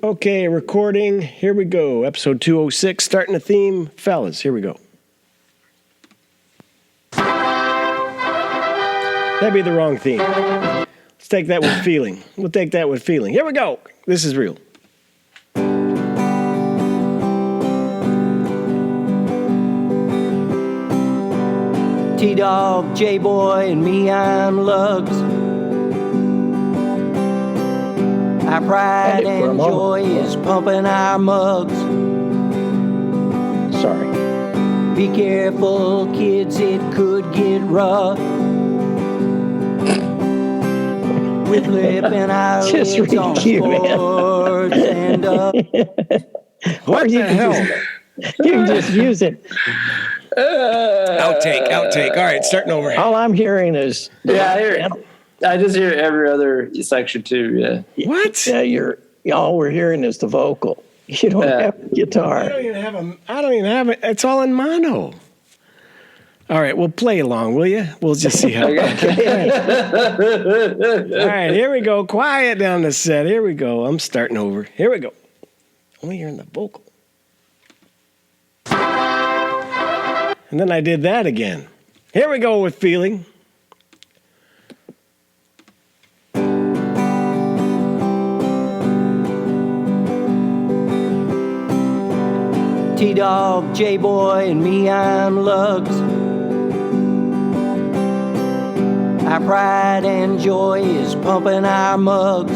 Okay, recording. Here we go. Episode 206, starting the theme. Fellas, here we go. That'd be the wrong theme. Let's take that with feeling. We'll take that with feeling. Here we go. This is real. T-Dog, J-Boy, and me, I'm Lugs. Our pride and joy is pumping our mugs. Sorry. Be careful, kids, it could get rough. We're flipping our Just lids on sports and What the hell? You can just use it. Outtake. All right, starting over. All I'm hearing is... Yeah, I hear it. I just hear every other section too. Yeah. What? Yeah, all we're hearing is the vocal. You don't have a guitar. I don't even have it. It's all in mono. All right, we'll play along, will you? We'll just see how. Okay. All right, here we go. Quiet down the set. Here we go. I'm starting over. Here we go. Only hearing the vocal. And then I did that again. Here we go with feeling. T-Dog, J-Boy, and me, I'm Lugs. Our pride and joy is pumping our mugs.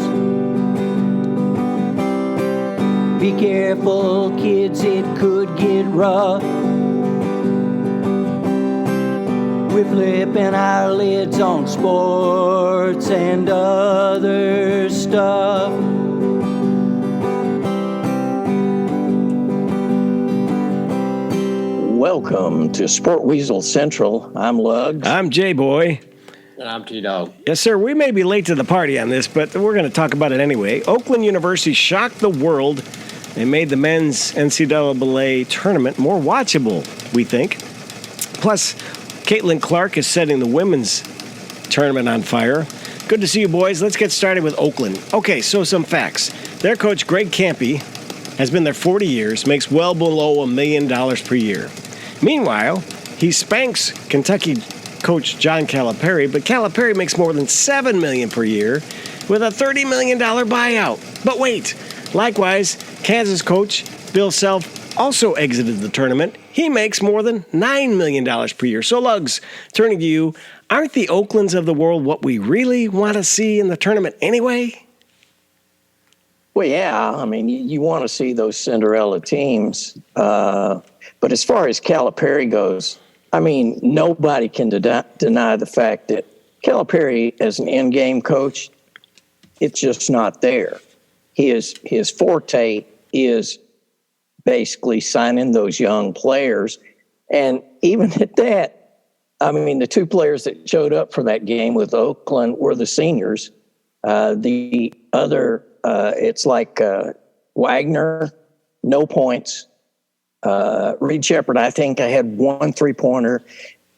Be careful, kids, it could get rough. We're flipping our lids on sports and other stuff. Welcome to Sport Weasel Central. I'm Lugs. I'm J-Boy. And I'm T-Dog. Yes, sir. We may be late to the party on this, but we're going to talk about it anyway. Oakland University shocked the world. They made the men's NCAA tournament more watchable, we think. Plus, Caitlyn Clark is setting the women's tournament on fire. Good to see you, boys. Let's get started with Oakland. Okay, so some facts. Their coach, Greg Campy, has been there 40 years, makes well below $1 million per year. Meanwhile, he spanks Kentucky coach John Calipari, but Calipari makes more than $7 million per year with a $30 million buyout. But wait, likewise, Kansas coach Bill Self also exited the tournament. He makes more than $9 million per year. So, Lugs, turning to you, aren't the Oaklands of the world what we really want to see in the tournament anyway? Well, yeah. I mean, you want to see those Cinderella teams. But as far as Calipari goes, I mean, nobody can deny the fact that Calipari, as an in-game coach, it's just not there. His forte is basically signing those young players. And even at that, I mean, the two players that showed up for that game with Oakland were the seniors. The other, it's like Wagner, no points. Reed Shepherd, I think I had 1 3-pointer,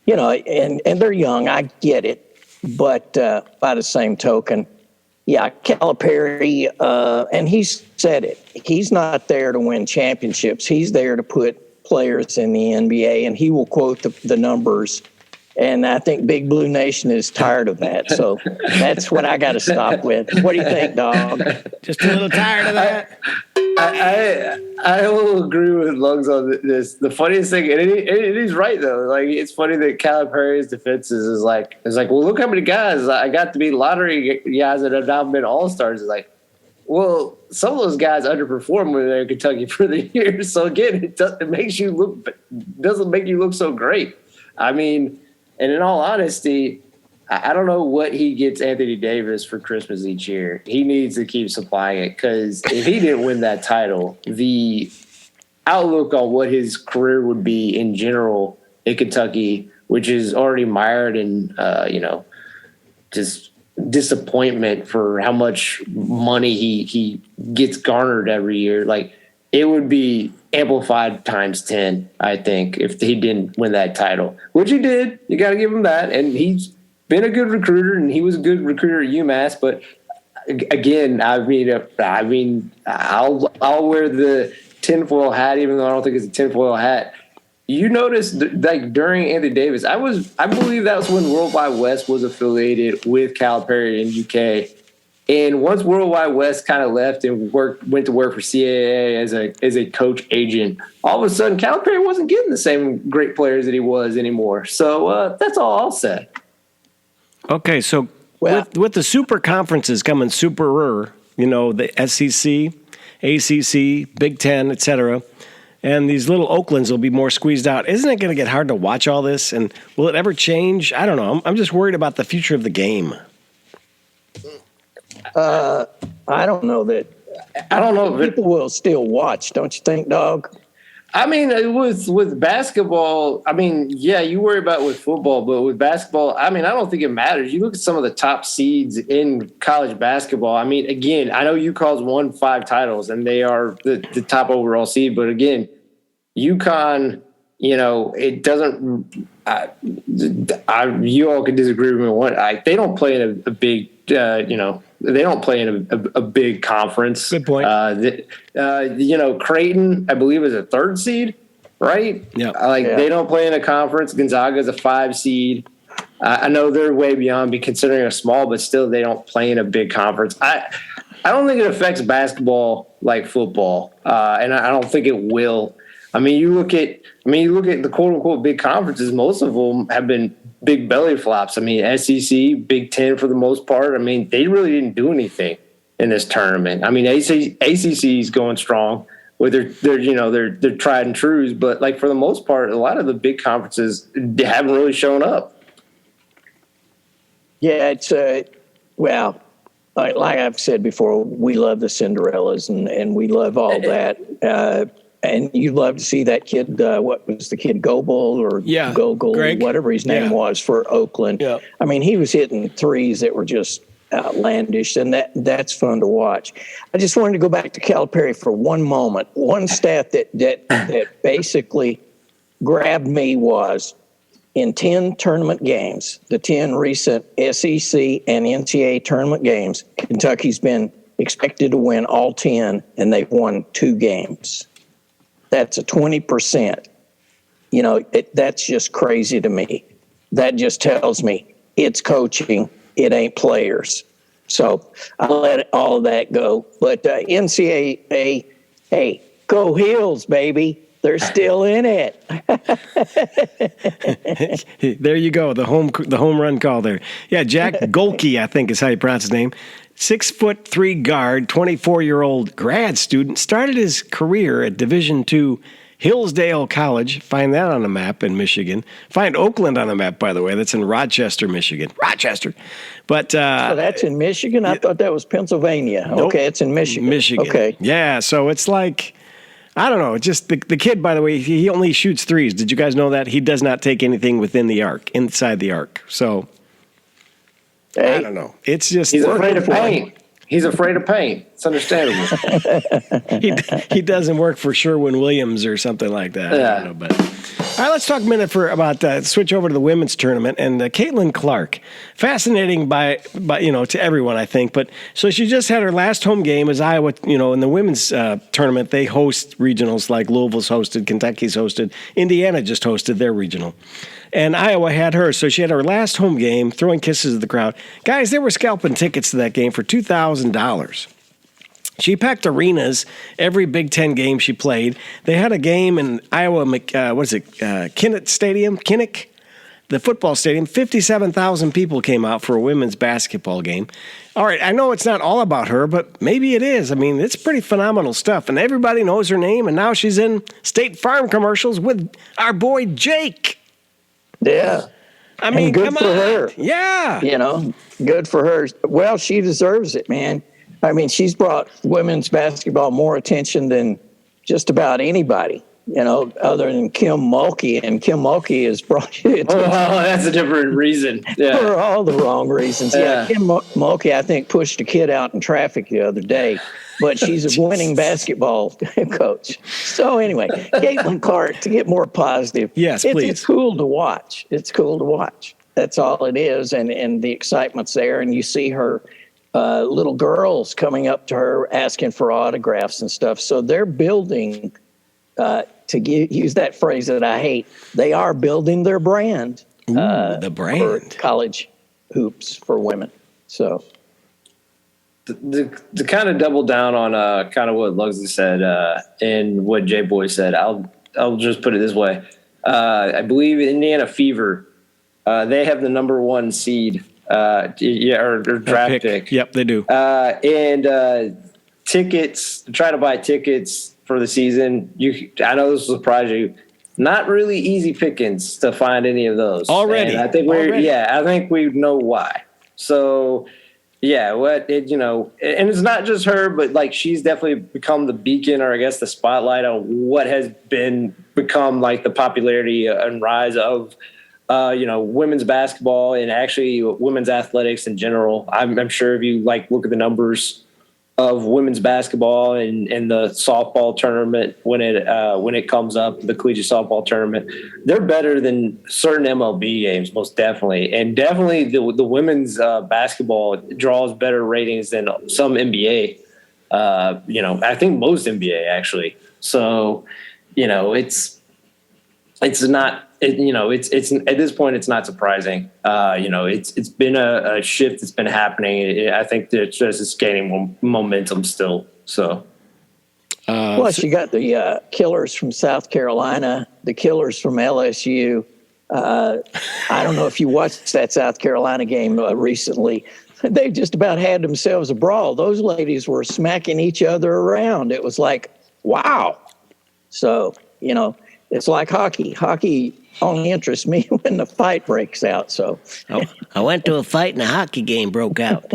and they're young. I get it. But by the same token, yeah, Calipari, and he's said it. He's not there to win championships. He's there to put players in the NBA, and he will quote the numbers. And I think Big Blue Nation is tired of that. So that's what I got to stop with. What do you think, dog? Just a little tired of that? I will agree with Lugs on this. The funniest thing, and he's right though. Like, it's funny that Calipari's defenses is like, well, look how many guys I got to be lottery guys that have now been all-stars. It's like, well, some of those guys underperformed when they're in Kentucky for the year. So again, it doesn't make you look so great. I mean, and in all honesty, I don't know what he gets Anthony Davis for Christmas each year. He needs to keep supplying it, because if he didn't win that title, the outlook on what his career would be in general in Kentucky, which is already mired in, just disappointment for how much money he gets garnered every year. Like, it would be amplified times 10, I think, if he didn't win that title, which he did. You got to give him that. And he's been a good recruiter, and he was a good recruiter at UMass. But again, I mean, I'll wear the tinfoil hat, even though I don't think it's a tinfoil hat. You notice, like during Anthony Davis, I believe that was when World Wide West was affiliated with Calipari in UK. And once World Wide West kind of left and went to work for CAA as a coach agent, all of a sudden Calipari wasn't getting the same great players that he was anymore. So that's all I'll say. Okay, so with the super conferences coming super, the SEC, ACC, Big Ten, et cetera, and these little Oaklands will be more squeezed out. Isn't it going to get hard to watch all this? And will it ever change? I don't know. I'm just worried about the future of the game. I don't know that. I don't know. People will still watch, don't you think, Dog? I mean, with basketball, I mean, yeah, you worry about it with football, but with basketball, I mean, I don't think it matters. You look at some of the top seeds in college basketball. I mean, again, I know UConn's won 5 titles and they are the top overall seed, but again, UConn, it doesn't. You all can disagree with me on what they don't play in a big, they don't play in a big conference. Good point. Creighton, I believe, is a 3rd seed, right? Yeah. They don't play in a conference. Gonzaga is a 5 seed. I know they're way beyond considering a small, but still they don't play in a big conference. I don't think it affects basketball like football, and I don't think it will. I mean, you look at the quote unquote big conferences. Most of them have been big belly flops. I mean, SEC, Big Ten for the most part. I mean, they really didn't do anything in this tournament. I mean, ACC is going strong with their tried and trues, but like for the most part, a lot of the big conferences haven't really shown up. Yeah, it's like I've said before, we love the Cinderellas and we love all that. And you love to see that kid, what was the kid, Goebel or Gogol, Greg? Whatever his name was for Oakland. Yeah. I mean, he was hitting threes that were just outlandish, and that's fun to watch. I just wanted to go back to Calipari for one moment. One stat that basically grabbed me was in 10 tournament games, the 10 recent SEC and NCAA tournament games, Kentucky's been expected to win all 10, and they've won 2 games. That's a 20%. That's just crazy to me. That just tells me it's coaching, it ain't players. So I'll let all of that go. But NCAA, hey, go Heels, baby. They're still in it. There you go, the home run call there. Yeah, Jack Golke, I think is how you pronounce his name. 6'3" guard, 24-year-old grad student, started his career at Division II Hillsdale College. Find that on the map in Michigan. Find Oakland on the map, by the way. That's in Rochester, Michigan. Rochester. But that's in Michigan? I thought that was Pennsylvania. Nope. Okay, it's in Michigan. Michigan. Okay. Yeah, so it's like, I don't know. Just the kid, by the way, he only shoots threes. Did you guys know that? He does not take anything within the arc, inside the arc. So I don't know. It's just he's afraid of paint. He's afraid of paint. It's understandable. he doesn't work for Sherwin-Williams or something like that. Yeah. I don't know, but all right, let's talk a minute about switch over to the women's tournament and Caitlyn Clark. Fascinating by to everyone, I think. But so she just had her last home game as Iowa. In the women's tournament, they host regionals like Louisville's hosted, Kentucky's hosted, Indiana just hosted their regional. And Iowa had her, so she had her last home game, throwing kisses at the crowd. Guys, they were scalping tickets to that game for $2,000. She packed arenas every Big Ten game she played. They had a game in Iowa, Kinnick, the football stadium. 57,000 people came out for a women's basketball game. All right, I know it's not all about her, but maybe it is. I mean, it's pretty phenomenal stuff, and everybody knows her name, and now she's in State Farm commercials with our boy Jake. Yeah. I mean, good come for on. her. Yeah. Good for her. Well, she deserves it, man. I mean, she's brought women's basketball more attention than just about anybody, other than Kim Mulkey. And Kim Mulkey has brought it attention that's a different reason. Yeah. for all the wrong reasons. Yeah, Kim Mulkey, I think, pushed a kid out in traffic the other day. But she's a winning basketball coach. So anyway, Caitlyn Clark, to get more positive. Yes, please. It's cool to watch. It's cool to watch. That's all it is. And the excitement's there. And you see her little girls coming up to her asking for autographs and stuff. So they're building, use that phrase that I hate, they are building their brand. The brand. For college hoops for women. So to kind of double down on kind of what Lugsy said and what J Boy said, I'll just put it this way. I believe Indiana Fever, they have the number 1 seed, or draft pick. Yep, they do. And tickets, try to buy tickets for the season. I know this will surprise you. Not really easy pickings to find any of those. Already. And I think I think we know why. So, yeah, and it's not just her, but like she's definitely become the beacon, or I guess the spotlight on what has become like the popularity and rise of, women's basketball and actually women's athletics in general. I'm sure if you look at the numbers of women's basketball and the softball tournament when it comes up, the collegiate softball tournament, they're better than certain MLB games, most definitely. And definitely the women's basketball draws better ratings than some NBA. I think most NBA actually. So, it's not. It's at this point, it's not surprising. It's been a shift that's been happening. I think that it's gaining momentum still. So, plus you got the killers from South Carolina, the killers from LSU. I don't know if you watched that South Carolina game recently. They just about had themselves a brawl. Those ladies were smacking each other around. It was like, wow. So, it's like hockey. Hockey only interests me when the fight breaks out. So I went to a fight and a hockey game broke out.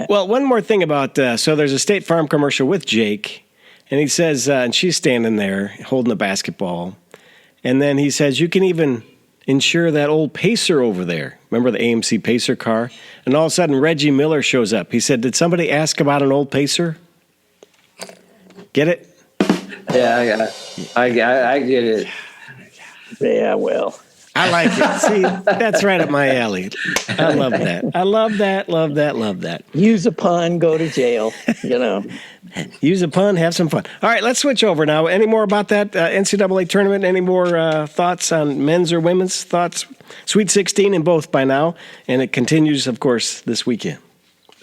Well, one more thing about, so there's a State Farm commercial with Jake, and he says, and she's standing there holding the basketball, and then he says, you can even insure that old Pacer over there. Remember the AMC Pacer car? And all of a sudden, Reggie Miller shows up. He said, did somebody ask about an old Pacer? Get it? Yeah, I get it. yeah, well, I like it. See, that's right up my alley. I love that. I love that, love that, love that. use a pun, go to jail. Use a pun, have some fun. All right, let's switch over now. Any more about that NCAA tournament? Any more thoughts on men's or women's thoughts? Sweet 16 in both by now, and it continues, of course, this weekend.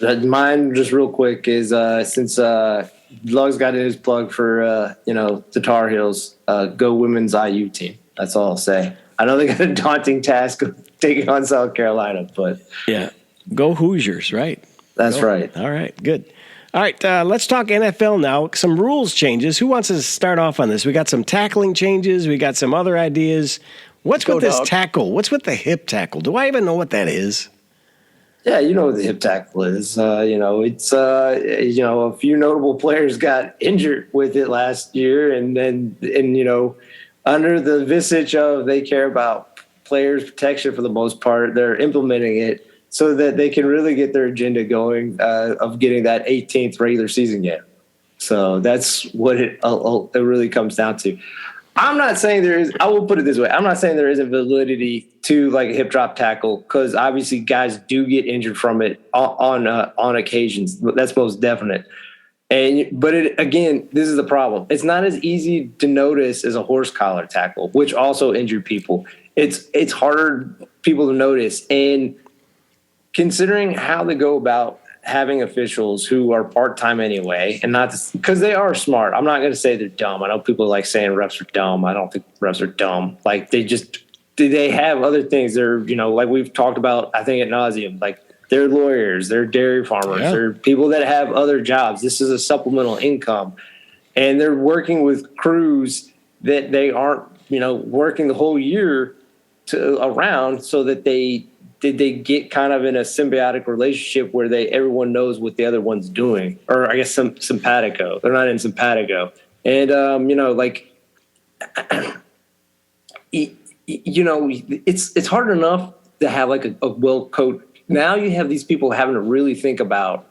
Mine, just real quick, is since Lugs got his plug for the Tar Heels, go women's IU team. That's all I'll say. I know they got a daunting task of taking on South Carolina, but yeah, go Hoosiers, right? That's right. All right, good. All right, let's talk NFL now. Some rules changes. Who wants to start off on this? We got some tackling changes. We got some other ideas. What's with this tackle? What's with the hip tackle? Do I even know what that is? Yeah, you know what the hip tackle is. It's a few notable players got injured with it last year, and under the visage of they care about players' protection for the most part, they're implementing it so that they can really get their agenda going of getting that 18th regular season game. So that's what it really comes down to. I'm not saying there is. I will put it this way: I'm not saying there isn't validity to like a hip drop tackle, because obviously guys do get injured from it on occasions. That's most definite. But again, this is the problem. It's not as easy to notice as a horse collar tackle, which also injured people. It's harder people to notice, and considering how they go about having officials who are part-time anyway, and not because they are smart. I'm not going to say they're dumb. I know people like saying refs are dumb. I don't think refs are dumb. Like they have other things. They're, like we've talked about, I think ad nauseum, like they're lawyers, they're dairy farmers, they're people that have other jobs. This is a supplemental income, and they're working with crews that they aren't, working the whole year around, so that they get kind of in a symbiotic relationship where everyone knows what the other one's doing, or I guess some simpatico. They're not in simpatico, and it's hard enough to have like a well coached. Now you have these people having to really think about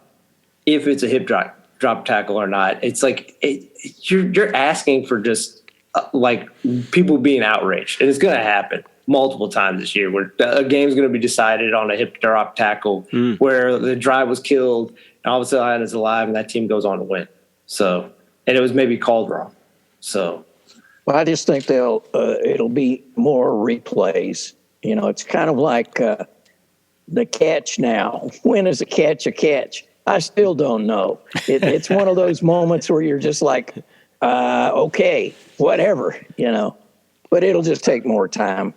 if it's a hip drop tackle or not. It's like you're asking for just like people being outraged, and it's going to happen. multiple times this year where a game's going to be decided on a hip drop tackle where the drive was killed and all of a sudden it's alive and that team goes on to win. So, and it was maybe called wrong. So, well, I just think it'll be more replays. You know, it's kind of like the catch now. When is a catch a catch? I still don't know. It's one of those moments where you're just like, okay, whatever, you know. But it'll just take more time.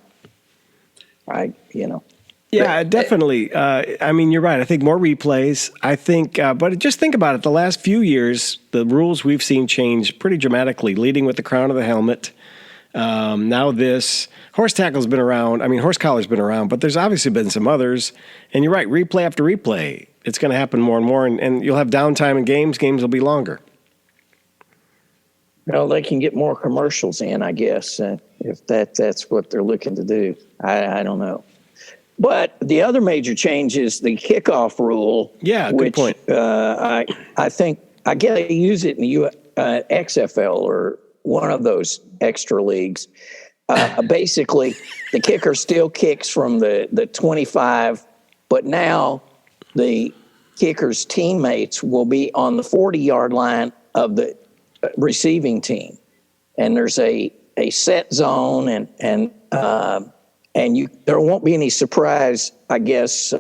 Yeah, definitely. I mean, you're right. I think more replays. I think, but just think about it. The last few years, the rules we've seen change pretty dramatically, leading with the crown of the helmet. Now this. Horse tackle's been around. I mean, horse collar's been around, but there's obviously been some others. And you're right, replay after replay. It's going to happen more and more, and you'll have downtime in games. Games will be longer. Well, they can get more commercials in, I guess, if that's what they're looking to do. I don't know. But the other major change is the kickoff rule. Yeah, good point. I think I get they use it in the XFL or one of those extra leagues. Basically, the kicker still kicks from the 25, but now the kicker's teammates will be on the 40-yard line of the receiving team, and there's a set zone, and there won't be any surprise, I guess,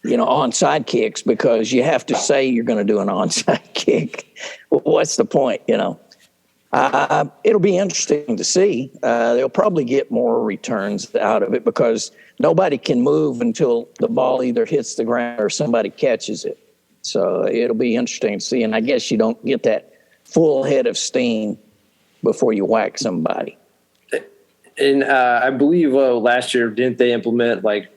onside kicks, because you have to say you're going to do an onside kick. What's the point, you know? It'll be interesting to see. They'll probably get more returns out of it because nobody can move until the ball either hits the ground or somebody catches it. So it'll be interesting to see. And I guess you don't get that full head of steam before you whack somebody. And I believe last year, didn't they implement like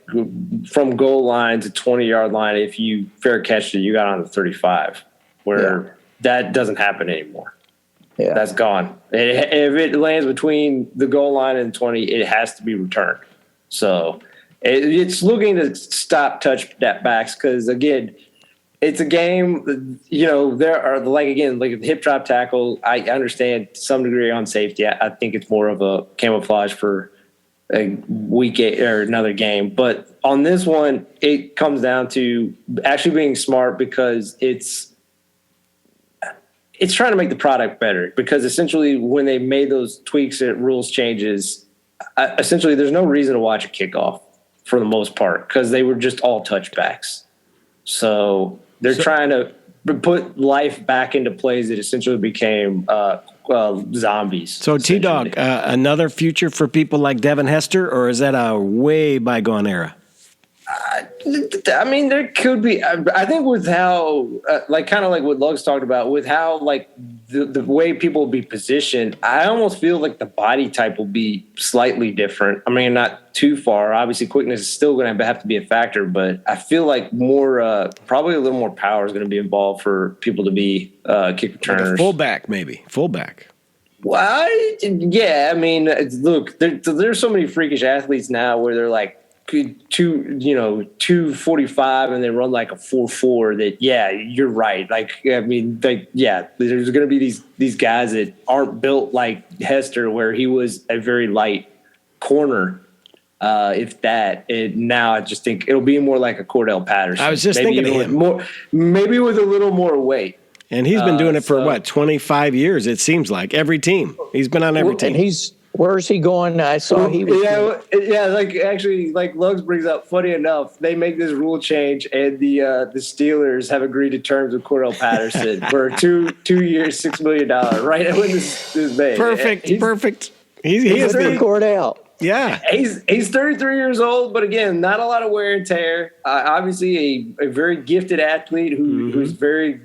from goal line to 20-yard line, if you fair catched it, you got on the 35, where that doesn't happen anymore. Yeah. That's gone. If it lands between the goal line and 20, it has to be returned. So it's looking to stop touchbacks because, again, it's a game, there are, like the hip drop tackle, I understand to some degree on safety. I think it's more of a camouflage for a week or another game. But on this one, it comes down to actually being smart because it's trying to make the product better, because essentially when they made those tweaks and rules changes, essentially there's no reason to watch a kickoff for the most part because they were just all touchbacks. So they're trying to put life back into plays that essentially became zombies. So T-Dog, another future for people like Devin Hester, or is that a way bygone era? I mean, there could be. I think with how, kind of like what Lugs talked about, with how the way people will be positioned, I almost feel like the body type will be slightly different. I mean, not too far. Obviously, quickness is still going to have to be a factor, but I feel like more, probably a little more power is going to be involved for people to be kick returners. Like a fullback, maybe. Fullback. Well, yeah. I mean, look, there's so many freakish athletes now where they're like, 245 and they run like a 4.4 that, yeah, you're right. Like, I mean, there's going to be these guys that aren't built like Hester, where he was a very light corner. If that, now I just think it'll be more like a Cordell Patterson. I was just thinking of him. Maybe with a little more weight. And he's been doing it for 25 years, it seems like. Every team. He's been on every team. And where's he going? I saw he was. Like Lugs brings up, funny enough, they make this rule change, and the Steelers have agreed to terms with Cordell Patterson for 2 years, $6 million. Right when this is made. Perfect. He's Cordell. Yeah, he's 33 years old, but again, not a lot of wear and tear. Obviously, a very gifted athlete who's very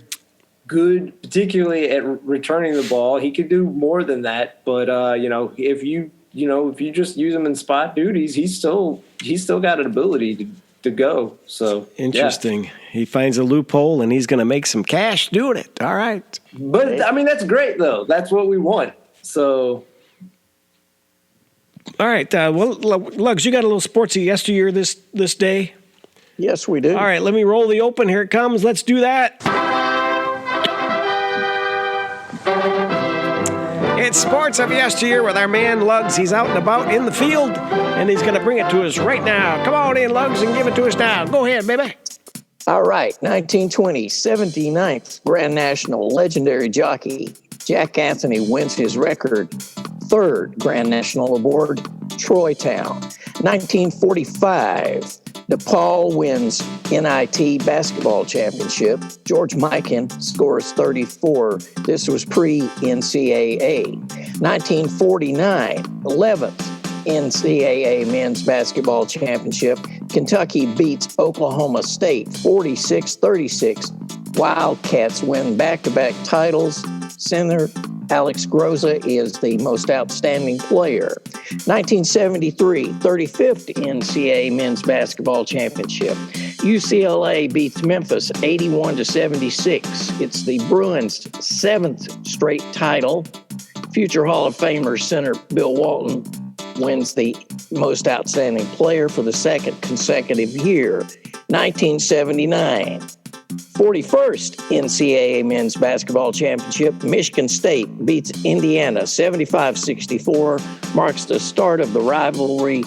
good, particularly at returning the ball. He could do more than that, but if you just use him in spot duties, he's still got an ability to go. So interesting. Yeah. He finds a loophole and he's going to make some cash doing it. All right, but I mean that's great though. That's what we want. So. All right, Lugs, you got a little sportsy yesteryear this day? Yes, we do. All right, let me roll the open. Here it comes. Let's do that. It's Sports of Yesteryear with our man Lugs. He's out and about in the field, and he's going to bring it to us right now. Come on in, Lugs, and give it to us now. Go ahead, baby. All right, 1920, 79th Grand National, legendary jockey Jack Anthony wins his record third Grand National aboard Troytown. 1945, DePaul wins NIT basketball championship. George Mikan scores 34. This was pre-NCAA. 1949, 11th NCAA men's basketball championship. Kentucky beats Oklahoma State 46-36. Wildcats win back-to-back titles. Center Alex Groza is the most outstanding player. 1973, 35th NCAA men's basketball championship. UCLA beats Memphis 81-76. It's the Bruins' 7th straight title. Future Hall of Famer center Bill Walton wins the most outstanding player for the second consecutive year. 1979, 41st NCAA men's basketball championship. Michigan State beats Indiana 75-64, marks the start of the rivalry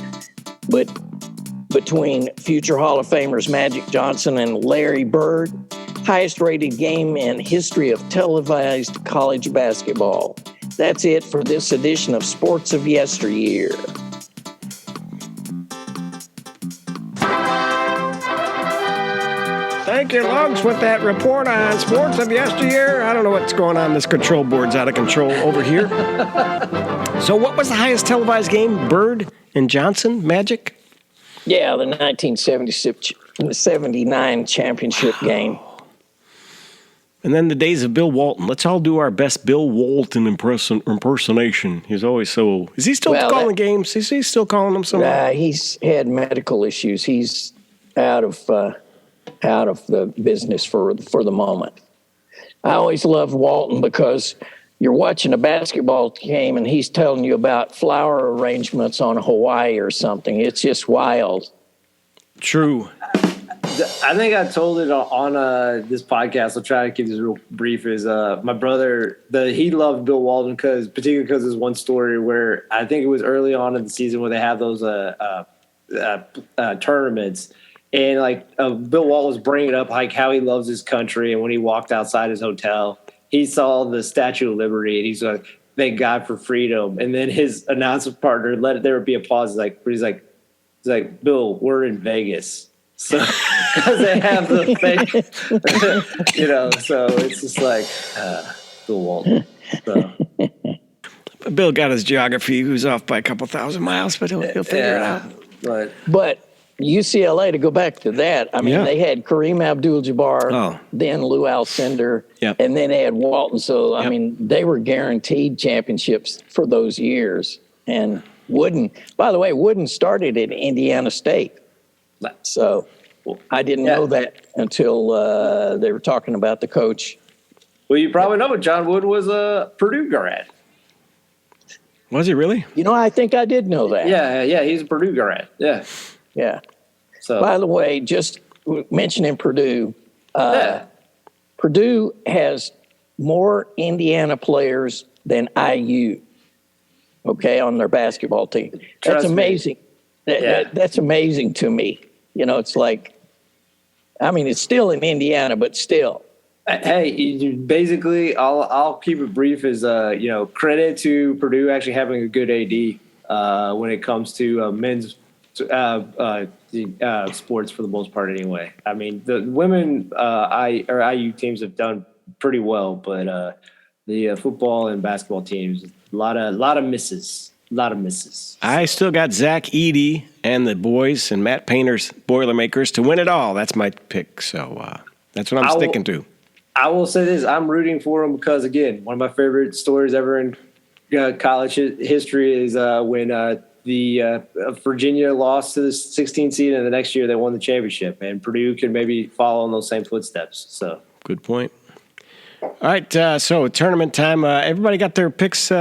between future Hall of Famers Magic Johnson and Larry Bird. Highest rated game in history of televised college basketball. That's it for this edition of Sports of Yesteryear. Thank you, Lugs, with that report on Sports of Yesteryear. I don't know what's going on. This control board's out of control over here. So what was the highest televised game? Bird and Johnson, Magic? Yeah, the 1979 championship game. And then the days of Bill Walton. Let's all do our best Bill Walton impersonation. He's always so... Is he still calling games? Is he still calling them something? He's had medical issues. He's out of the business for the moment. I always loved Walton because you're watching a basketball game and he's telling you about flower arrangements on Hawaii or something. It's just wild. True. I think I told it on this podcast. I'll try to keep this real brief. Is my brother, he loved Bill Walton particularly because there's one story where I think it was early on in the season where they have those tournaments, and Bill Walton was bringing up like how he loves his country, and when he walked outside his hotel, he saw the Statue of Liberty, and he's like, "Thank God for freedom." And then his announcement partner let there be a pause. He's like, "Bill, we're in Vegas." So, because they have the fake, so it's just like Bill Walton. So. Bill got his geography. He was off by a couple thousand miles, but he'll figure it out. But UCLA, to go back to that, they had Kareem Abdul-Jabbar, then Lou Alcindor, and then they had Walton. So, they were guaranteed championships for those years. And Wooden started at Indiana State. So I didn't know that until they were talking about the coach. Well, you probably know John Wooden was a Purdue grad. Was he really? I think I did know that. Yeah, he's a Purdue grad. Yeah. So, by the way, just mentioning Purdue, Purdue has more Indiana players than IU. On their basketball team. That's amazing. That's amazing to me. It's like, it's still in Indiana, but still. Hey, basically, I'll keep it brief. Is credit to Purdue actually having a good AD when it comes to men's sports for the most part. Anyway, the women IU teams have done pretty well, but the football and basketball teams, a lot of misses. A lot of misses. I still got Zach Edey and the boys and Matt Painter's Boilermakers to win it all. That's my pick. So that's what I'm sticking to. I will say this. I'm rooting for them because, again, one of my favorite stories ever in college history is when the Virginia lost to the 16th seed, and the next year they won the championship. And Purdue could maybe follow in those same footsteps. So good point. All right, so tournament time. Everybody got their picks.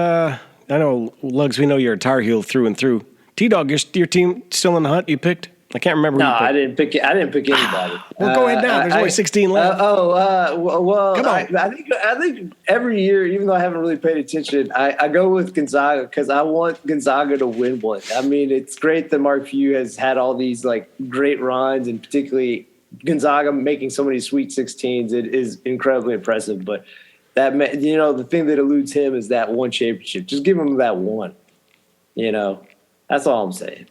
I know, Lugs, we know you're a Tar Heel through and through. T-Dog, your team still in the hunt? You picked? I can't remember. No, I didn't pick anybody. Well, go ahead now. There's only 16 left. Well, Come on. I think every year, even though I haven't really paid attention, I go with Gonzaga because I want Gonzaga to win one. I mean, it's great that Mark Few has had all these like great runs, and particularly Gonzaga making so many Sweet 16s. It is incredibly impressive. But the thing that eludes him is that one championship. Just give him that one. That's all I'm saying.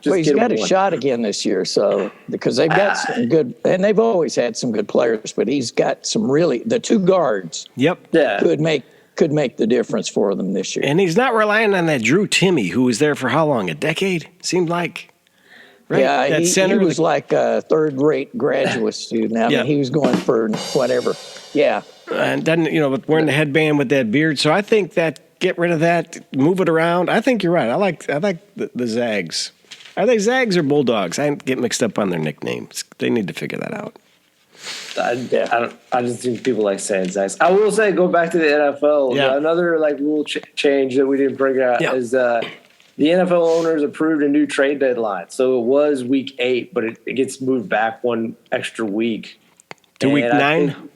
He's got a shot again this year, so because they've got some good, and they've always had some good players, but he's got some the two guards. Yep. Yeah. Could make the difference for them this year. And he's not relying on that Drew Timme, who was there for how long? A decade? Seemed like. Right? Yeah, that he was like a third-rate graduate student. I mean, he was going for whatever. Yeah. And doesn't wearing the headband with that beard. So I think that get rid of that, move it around. I think you're right. I like the Zags. Are they Zags or Bulldogs? I get mixed up on their nicknames. They need to figure that out. I just think people like saying Zags. I will say, go back to the NFL. Yeah. Another rule change that we didn't bring out is the NFL owners approved a new trade deadline. So it was week 8, but it gets moved back one extra week to week 9.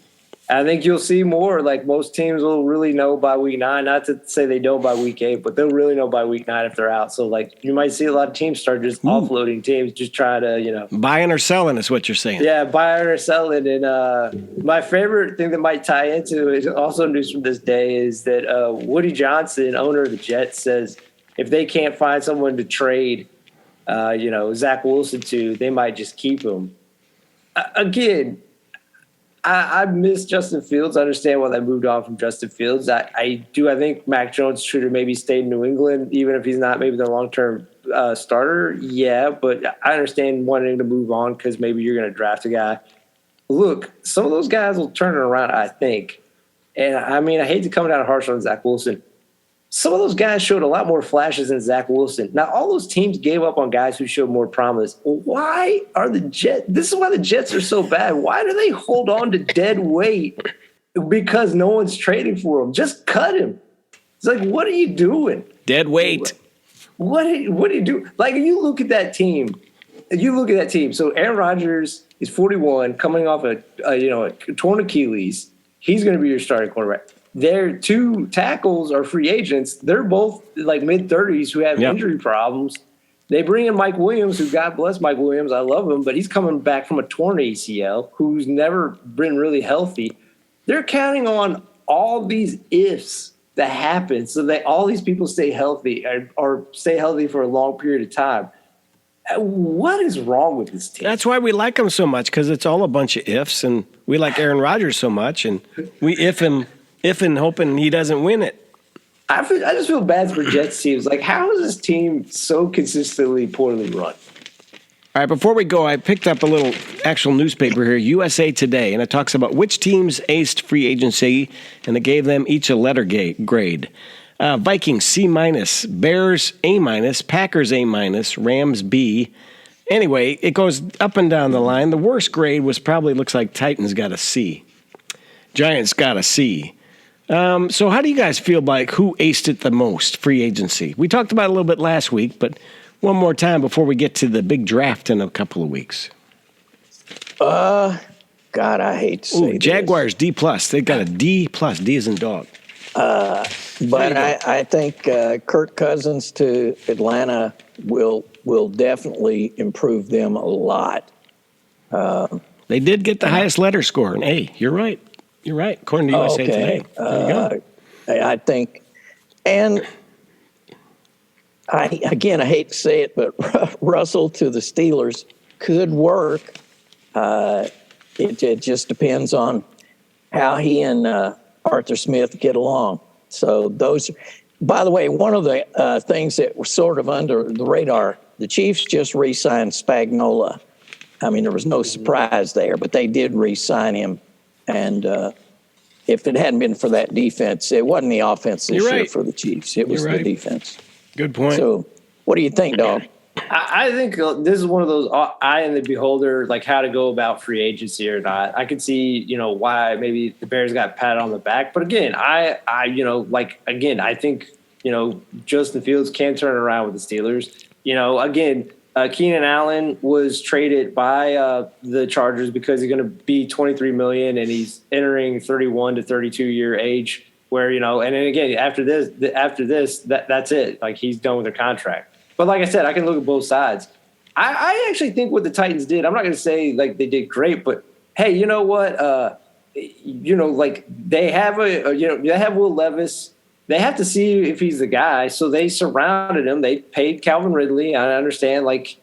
I think you'll see more. Like most teams will really know by week 9. Not to say they don't by week 8, but they'll really know by week 9 if they're out. So like you might see a lot of teams start just offloading teams, just try to buying or selling is what you're saying. Yeah, buying or selling. And my favorite thing that might tie into it, also news from this day, is that Woody Johnson, owner of the Jets, says if they can't find someone to trade, Zach Wilson to, they might just keep him. Again. I miss Justin Fields. I understand why they moved on from Justin Fields. I think Mac Jones should have maybe stayed in New England, even if he's not maybe the long-term starter. Yeah, but I understand wanting to move on because maybe you're going to draft a guy. Look, some of those guys will turn it around, I think. And, I mean, I hate to come down harsh on Zach Wilson. Some of those guys showed a lot more flashes than Zach Wilson. Now, all those teams gave up on guys who showed more promise. Why are the Jets – this is why the Jets are so bad. Why do they hold on to dead weight? Because no one's trading for him. Just cut him. It's like, what are you doing? Dead weight. What do you do? Like, you look at that team. So Aaron Rodgers is 41, coming off a torn Achilles. He's going to be your starting quarterback. Their 2 tackles are free agents. They're both like mid-30s who have injury problems. They bring in Mike Williams, who, God bless Mike Williams, I love him, but he's coming back from a torn ACL, who's never been really healthy. They're counting on all these ifs that happen so that all these people stay healthy or stay healthy for a long period of time. What is wrong with this team? That's why we like him so much, because it's all a bunch of ifs, and we like Aaron Rodgers so much, and we if and hoping he doesn't win it. I just feel bad for Jets teams. Like, how is this team so consistently poorly run? All right, before we go, I picked up a little actual newspaper here, USA Today, and it talks about which teams aced free agency, and it gave them each a letter grade. Vikings C-, Bears A-, Packers A-, Rams B. Anyway, it goes up and down the line. The worst grade looks like Titans got a C. Giants got a C. So how do you guys feel like who aced it the most, free agency? We talked about it a little bit last week, but one more time before we get to the big draft in a couple of weeks. God, I hate to say Jaguars D+. They got a D+. D as in dog. But I think Kirk Cousins to Atlanta will definitely improve them a lot. They did get the highest letter score, an A. You're right. According to USA Today. There you go. I think, and I hate to say it, but Russell to the Steelers could work. It just depends on how he and Arthur Smith get along. So those, by the way, one of the things that were sort of under the radar, the Chiefs just re-signed Spagnuolo. I mean, there was no surprise there, but they did re-sign him. And if it hadn't been for that defense, it wasn't the offense this year for the Chiefs. It was the defense. Good point. So what do you think, Dog? I think this is one of those eye in the beholder, like how to go about free agency or not. I could see, why maybe the Bears got patted on the back. But again, I think, Justin Fields can turn around with the Steelers. Keenan Allen was traded by the Chargers because he's going to be $23 million, and he's entering 31 to 32 year age. Where and then again after this, that's it. Like he's done with their contract. But like I said, I can look at both sides. I actually think what the Titans did. I'm not going to say like they did great, but hey, you know what? Like they have they have Will Levis. They have to see if he's the guy. So they surrounded him. They paid Calvin Ridley. I understand, like,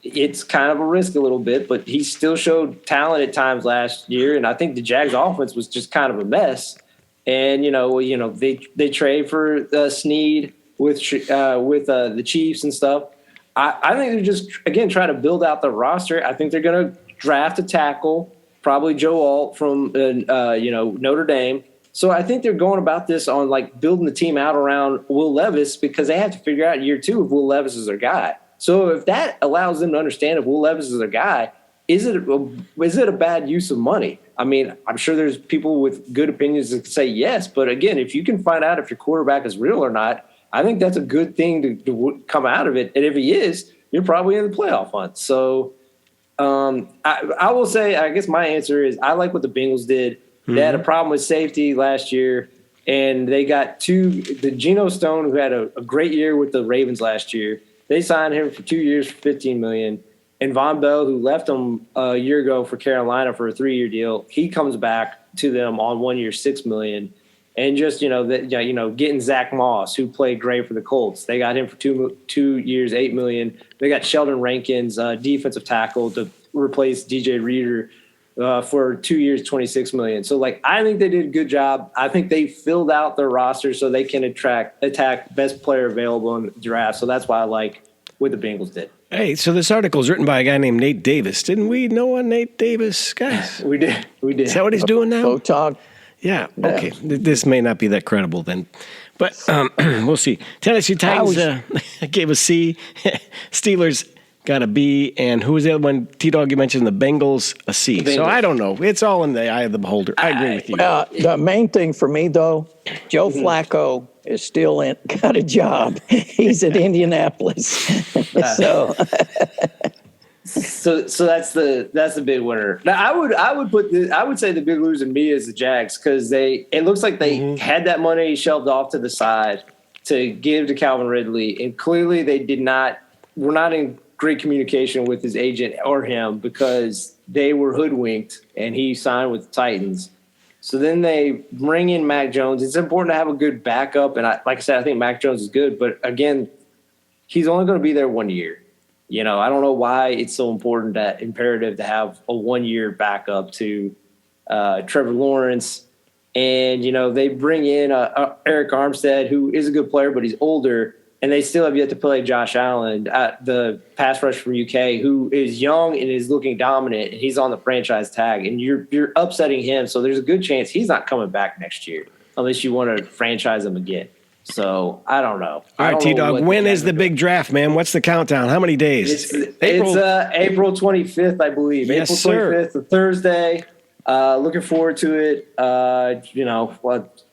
it's kind of a risk a little bit, but he still showed talent at times last year. And I think the Jags offense was just kind of a mess. And, they trade for Snead with the Chiefs and stuff. I think they're just, again, trying to build out the roster. I think they're going to draft a tackle, probably Joe Alt from, Notre Dame. So I think they're going about this on like building the team out around Will Levis because they have to figure out year 2 if Will Levis is their guy. So if that allows them to understand if Will Levis is their guy, is it a bad use of money? I mean, I'm sure there's people with good opinions that say yes, but again, if you can find out if your quarterback is real or not, I think that's a good thing to come out of it. And if he is, you're probably in the playoff hunt. So I will say, I guess my answer is I like what the Bengals did. They had a problem with safety last year, and they got the Geno Stone, who had a great year with the Ravens last year. They signed him for 2 years for $15 million. And Von Bell, who left them a year ago for Carolina for a 3-year deal, he comes back to them on 1 year, $6 million. And just, getting Zach Moss, who played great for the Colts. They got him for 2 years, $8 million. They got Sheldon Rankins, defensive tackle, to replace DJ Reader for 2 years, $26 million. So, I think they did a good job. I think they filled out their roster so they can attack best player available in the draft. So that's why I like what the Bengals did. Hey, so this article is written by a guy named Nate Davis. Didn't we know a Nate Davis, guys? We did. Is that what he's doing now? Photog. Yeah. Okay. This may not be that credible then, but we'll see. Tennessee Titans gave a C. Steelers got a B, and who was the other one? T-Dog, you mentioned the Bengals, a C. So I don't know. It's all in the eye of the beholder. I agree with you. The main thing for me, though, Joe Flacco is still got a job. He's at Indianapolis. So that's the big winner. Now I would say the big loser to me is the Jags because it looks like they had that money shelved off to the side to give to Calvin Ridley, and clearly they were not in great communication with his agent or him because they were hoodwinked and he signed with the Titans. So then they bring in Mac Jones. It's important to have a good backup. And like I said, I think Mac Jones is good. But again, he's only going to be there 1 year. I don't know why it's so imperative to have a 1 year backup to Trevor Lawrence. And, they bring in Eric Armstead, who is a good player, but he's older. And they still have yet to play Josh Allen, the pass rush from UK, who is young and is looking dominant, and he's on the franchise tag. And you're upsetting him, so there's a good chance he's not coming back next year unless you want to franchise him again. So I don't know. All right, T-Dog, when is the big draft, man? What's the countdown? How many days? It's April 25th, I believe. Yes, April 25th, a Thursday. Looking forward to it.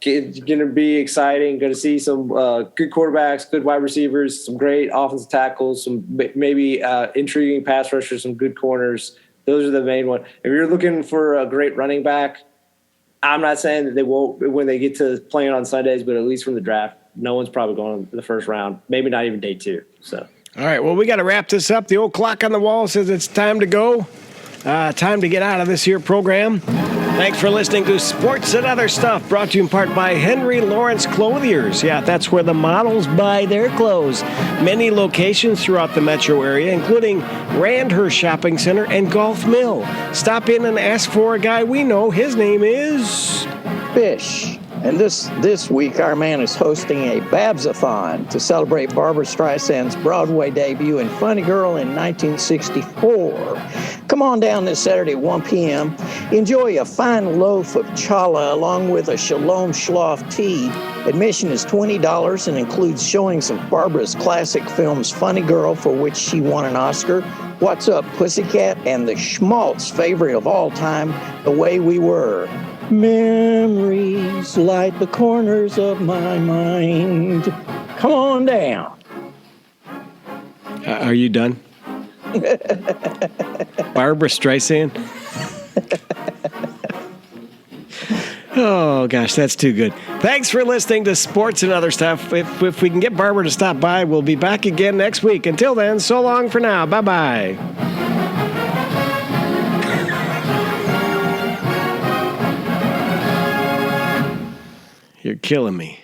It's going to be exciting. Going to see some good quarterbacks, good wide receivers, some great offensive tackles, some maybe intriguing pass rushers, some good corners. Those are the main ones. If you're looking for a great running back, I'm not saying that they won't when they get to playing on Sundays, but at least from the draft, no one's probably going in the first round, maybe not even day 2. So, all right, well, we got to wrap this up. The old clock on the wall says it's time to go. Time to get out of this here program. Thanks for listening to Sports and Other Stuff, brought to you in part by Henry Lawrence Clothiers. Yeah, that's where the models buy their clothes. Many locations throughout the metro area, including Randhurst Shopping Center and Golf Mill. Stop in and ask for a guy we know. His name is Fish. And this week, our man is hosting a Babs-a-thon to celebrate Barbra Streisand's Broadway debut in Funny Girl in 1964. Come on down this Saturday at 1 p.m. Enjoy a fine loaf of challah along with a Shalom Shlof tea. Admission is $20 and includes showings of Barbara's classic films Funny Girl, for which she won an Oscar, What's Up, Pussycat, and the schmaltz favorite of all time, The Way We Were. Memories light the corners of my mind. Come on down. Are you done? Barbara Streisand. Oh, gosh, that's too good. Thanks for listening to Sports and Other Stuff. If we can get Barbara to stop by, we'll be back again next week. Until then, so long for now. Bye-bye. You're killing me.